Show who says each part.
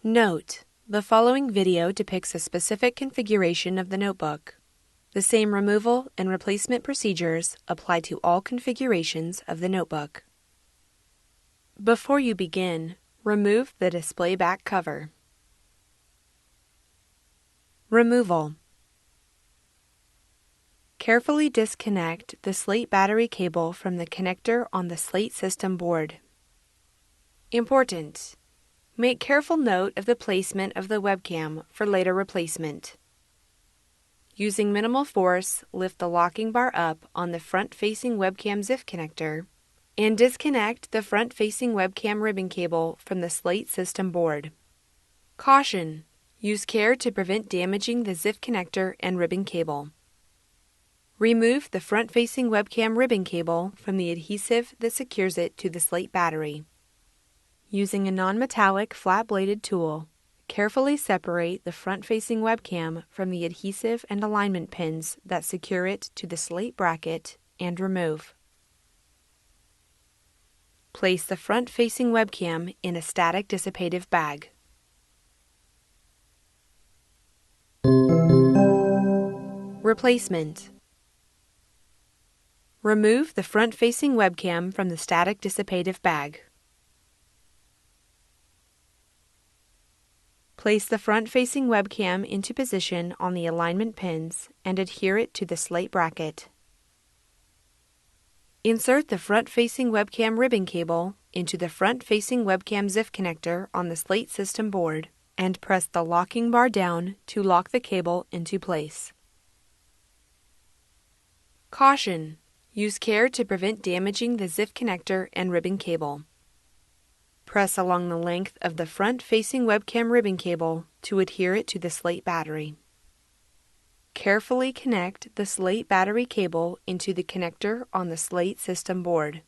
Speaker 1: Note: the following video depicts a specific configuration of the notebook. The same removal and replacement procedures apply to all configurations of the notebook. Before you begin, remove the display back cover. Removal. Carefully disconnect the Slate battery cable from the connector on the Slate system board. Important: make careful note of the placement of the webcam for later replacement. Using minimal force, lift the locking bar up on the front-facing webcam ZIF connector and disconnect the front-facing webcam ribbon cable from the Slate system board. Caution: use care to prevent damaging the ZIF connector and ribbon cable. Remove the front-facing webcam ribbon cable from the adhesive that secures it to the Slate battery. Using a non-metallic flat-bladed tool, carefully separate the front-facing webcam from the adhesive and alignment pins that secure it to the Slate bracket and remove. Place the front-facing webcam in a static dissipative bag. Replacement. Remove the front-facing webcam from the static dissipative bag. Place the front-facing webcam into position on the alignment pins and adhere it to the Slate bracket. Insert the front-facing webcam ribbon cable into the front-facing webcam ZIF connector on the Slate system board and press the locking bar down to lock the cable into place. Caution: use care to prevent damaging the ZIF connector and ribbon cable. Press along the length of the front-facing webcam ribbon cable to adhere it to the Slate battery. Carefully connect the Slate battery cable into the connector on the Slate system board.